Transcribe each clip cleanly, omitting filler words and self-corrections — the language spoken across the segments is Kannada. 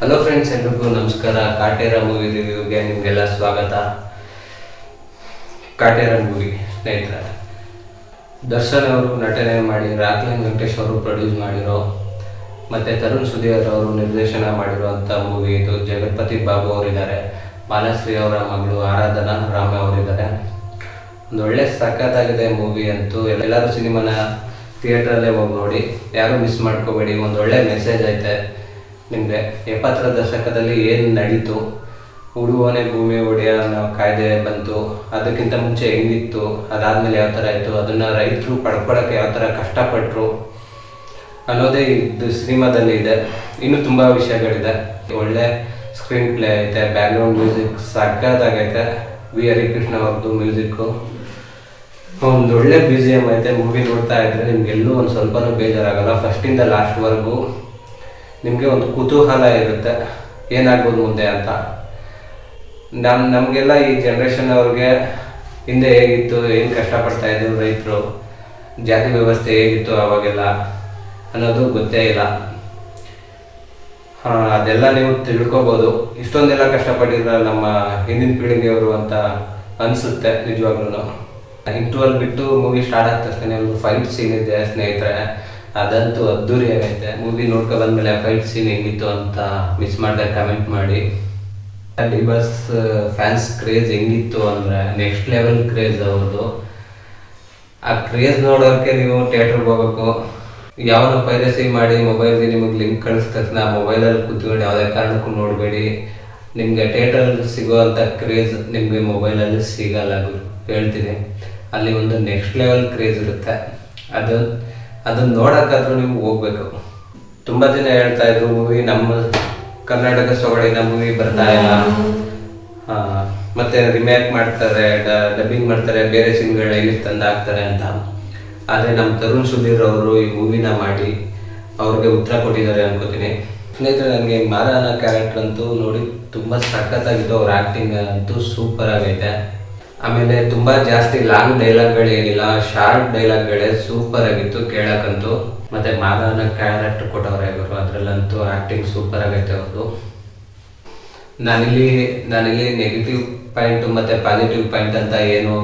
ಹಲೋ ಫ್ರೆಂಡ್ಸ್, ಎಲ್ರಿಗೂ ನಮಸ್ಕಾರ. ಕಾಟೇರ ಮೂವಿ ರಿವ್ಯೂಗೆ ನಿಮಗೆಲ್ಲ ಸ್ವಾಗತ. ಕಾಟೇರ ಮೂವಿ ಸ್ನೇಹಿತರೆ, ದರ್ಶನ್ ಅವರು ನಟನೆ ಮಾಡಿ, ರಾಕ್ಲೈನ್ ವೆಂಕಟೇಶ್ ಅವರು ಪ್ರೊಡ್ಯೂಸ್ ಮಾಡಿರೋ ಮತ್ತು ತರುಣ್ ಸುಧೀರ್ ಅವರು ನಿರ್ದೇಶನ ಮಾಡಿರುವಂಥ ಮೂವಿ ಇದು. ಜಗತ್ಪತಿ ಬಾಬು ಅವರಿದ್ದಾರೆ, ಮಾಲಾಶ್ರೀ ಅವರ ಮಗಳು ಆರಾಧನಾ ರಾಮ ಅವರಿದ್ದಾರೆ. ಒಂದು ಒಳ್ಳೆ ಸಖತ್ತಾಗಿದೆ ಮೂವಿ ಅಂತೂ. ಎಲ್ಲರೂ ಸಿನಿಮಾನ ಥಿಯೇಟ್ರಲ್ಲೇ ಹೋಗಿ ನೋಡಿ, ಯಾರೂ ಮಿಸ್ ಮಾಡ್ಕೋಬೇಡಿ. ಒಂದು ಒಳ್ಳೆ ಮೆಸೇಜ್ ಐತೆ ನಿಮಗೆ. 70ರ ದಶಕದಲ್ಲಿ ಏನು ನಡೀತು, ಉಳುವನೆ ಭೂಮಿ ಒಡೆಯ ಅನ್ನೋ ಕಾಯ್ದೆ ಬಂತು, ಅದಕ್ಕಿಂತ ಮುಂಚೆ ಹೆಂಗಿತ್ತು, ಅದಾದಮೇಲೆ ಯಾವ ಥರ ಆಯಿತು, ಅದನ್ನು ರೈತರು ಪಡ್ಕೊಳ್ಳೋಕ್ಕೆ ಯಾವ ಥರ ಕಷ್ಟಪಟ್ಟರು ಅನ್ನೋದೇ ಇದು ಸಿನಿಮಾದಲ್ಲಿ ಇದೆ. ಇನ್ನೂ ತುಂಬ ವಿಷಯಗಳಿದೆ. ಒಳ್ಳೆ ಸ್ಕ್ರೀನ್ ಪ್ಲೇ ಐತೆ, ಬ್ಯಾಕ್ಗ್ರೌಂಡ್ ಮ್ಯೂಸಿಕ್ ಸಕ್ಕತ್ತಾಗೈತೆ. ವಿ ಹರಿಕೃಷ್ಣ ಅವ್ರದ್ದು ಮ್ಯೂಸಿಕ್ಕು, ಒಂದು ಒಳ್ಳೆ BGM ಐತೆ. ಮೂವಿ ನೋಡ್ತಾ ಇದ್ದರೆ ನಿಮಗೆಲ್ಲೂ ಒಂದು ಸ್ವಲ್ಪನೂ ಬೇಜಾರಾಗಲ್ಲ. ಫಸ್ಟಿಂದ ಲಾಸ್ಟ್ವರೆಗೂ ನಿಮಗೆ ಒಂದು ಕುತೂಹಲ ಇರುತ್ತೆ, ಏನಾಗ್ಬೋದು ಮುಂದೆ ಅಂತ. ನಮಗೆಲ್ಲ ಈ ಜನ್ರೇಷನ್ ಅವ್ರಿಗೆ ಹಿಂದೆ ಹೇಗಿತ್ತು, ಏನು ಕಷ್ಟಪಡ್ತಾಯಿದ್ರು ರೈತರು, ಜಾತಿ ವ್ಯವಸ್ಥೆ ಹೇಗಿತ್ತು ಅವಾಗೆಲ್ಲ ಅನ್ನೋದು ಗೊತ್ತೇ ಇಲ್ಲ. ಅದೆಲ್ಲ ನೀವು ತಿಳ್ಕೊಬೋದು. ಇಷ್ಟೊಂದೆಲ್ಲ ಕಷ್ಟಪಟ್ಟಿದ್ರ ನಮ್ಮ ಹಿಂದಿನ ಪೀಳಿಗೆಯವರು ಅಂತ ಅನಿಸುತ್ತೆ ನಿಜವಾಗ್ಲೂ. ಇಂಟರ್ವಲ್ ಬಿಟ್ಟು ಮೂವಿ ಸ್ಟಾರ್ಟ್ ಆಗ್ತಾ ಇರ್ತಾನೆ ಒಂದು ಫೈಟ್ ಸೀನ್ ಇದೆ ಸ್ನೇಹಿತರೆ, ಅದಂತೂ ಅದ್ದೂರಿಯಾಗೈತೆ. ಮೂವಿ ನೋಡ್ಕೊ ಬಂದಮೇಲೆ ಫೈಟ್ ಸೀನ್ ಹೆಂಗಿತ್ತು ಅಂತ ಮಿಸ್ ಮಾಡಿದೆ ಕಮೆಂಟ್ ಮಾಡಿ. ಡಿಬಾಸ್ ಫ್ಯಾನ್ಸ್ ಕ್ರೇಜ್ ಹೆಂಗಿತ್ತು ಅಂದರೆ ನೆಕ್ಸ್ಟ್ ಲೆವೆಲ್ ಕ್ರೇಜ್ ಅವ್ರದ್ದು. ಆ ಕ್ರೇಜ್ ನೋಡೋಕ್ಕೆ ನೀವು ಥಿಯೇಟ್ರಿಗೆ ಹೋಗ್ಬೇಕು. ಯಾವನು ಪೈರಸಿ ಮಾಡಿ ಮೊಬೈಲ್ಗೆ ನಿಮಗೆ ಲಿಂಕ್ ಕಳಿಸಿದ ತಕ್ಷಣ ಮೊಬೈಲಲ್ಲಿ ಕೂತ್ಕೊಂಡು ಯಾವುದೇ ಕಾರಣಕ್ಕೂ ನೋಡಬೇಡಿ. ನಿಮಗೆ ಥಿಯೇಟ್ರಲ್ಲಿ ಸಿಗೋವಂಥ ಕ್ರೇಜ್ ನಿಮಗೆ ಮೊಬೈಲಲ್ಲಿ ಸಿಗಲ್ಲ, ಹೇಳ್ತೀನಿ. ಅಲ್ಲಿ ಒಂದು ನೆಕ್ಸ್ಟ್ ಲೆವೆಲ್ ಕ್ರೇಜ್ ಇರುತ್ತೆ. ಅದನ್ನು ನೋಡೋಕ್ಕಾದ್ರೂ ನೀವು ಹೋಗ್ಬೇಕು. ತುಂಬ ಜನ ಹೇಳ್ತಾ ಇದ್ರು ಮೂವಿ ನಮ್ಮ ಕರ್ನಾಟಕ ಸೊಗಡಿನ ಮೂವಿ ಬರ್ತಾ ಇಲ್ಲ, ಮತ್ತು ರಿಮೇಕ್ ಮಾಡ್ತಾರೆ, ಡಬ್ಬಿಂಗ್ ಮಾಡ್ತಾರೆ, ಬೇರೆ ಸೀನ್ಗಳು ಇಲ್ಲಿ ತಂದು ಹಾಕ್ತಾರೆ ಅಂತ. ಆದರೆ ನಮ್ಮ ತರುಣ್ ಸುಧೀರ್ ಅವರು ಈ ಮೂವಿನ ಮಾಡಿ ಅವ್ರಿಗೆ ಉತ್ತರ ಕೊಟ್ಟಿದ್ದಾರೆ ಅನ್ಕೋತೀನಿ. ಸ್ನೇಹಿತರೆ, ನನಗೆ ಮಾರ ಅನ್ನೋ ಕ್ಯಾರೆಕ್ಟರ್ ಅಂತೂ ನೋಡಿ ತುಂಬ ಸಖತ್ತಾಗಿತ್ತು. ಅವ್ರ ಆ್ಯಕ್ಟಿಂಗ್ ಅಂತೂ ಸೂಪರ್ ಆಗೈತೆ. ಆಮೇಲೆ ತುಂಬ ಜಾಸ್ತಿ ಲಾಂಗ್ ಡೈಲಾಗ್ಗಳೇನಿಲ್ಲ, ಶಾರ್ಟ್ ಡೈಲಾಗ್ಗಳೇ ಸೂಪರ್ ಆಗಿತ್ತು ಕೇಳೋಕ್ಕಂತೂ. ಮತ್ತು ಮಾರ ಅನ್ನೋ ಕ್ಯಾರೆಕ್ಟರ್ ಕೊಟ್ಟವ್ರೆ ಇವರು, ಅದರಲ್ಲಂತೂ ಆ್ಯಕ್ಟಿಂಗ್ ಸೂಪರ್ ಆಗೈತೆ ಅವ್ರದ್ದು. ನಾನಿಲ್ಲಿ ನೆಗೆಟಿವ್ ಪಾಯಿಂಟು ಮತ್ತು ಪಾಸಿಟಿವ್ ಪಾಯಿಂಟ್ ಅಂತ ಏನು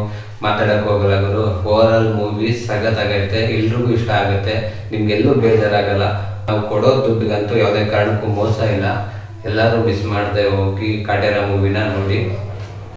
ಮಾತಾಡೋಕ್ಕೆ ಹೋಗಲ್ಲ ಗುರು. ಓವರಾಲ್ ಮೂವಿ ಸಖತ್ತಾಗೈತೆ, ಎಲ್ರಿಗೂ ಇಷ್ಟ ಆಗುತ್ತೆ, ನಿಮಗೆಲ್ಲೂ ಬೇಜಾರಾಗಲ್ಲ. ನಾವು ಕೊಡೋ ದುಡ್ಡಿಗಂತೂ ಯಾವುದೇ ಕಾರಣಕ್ಕೂ ಮೋಸ ಇಲ್ಲ. ಎಲ್ಲರೂ ಮಿಸ್ ಮಾಡದೆ ಹೋಗಿ ಕಾಟೇರ ಮೂವಿನ ನೋಡಿ.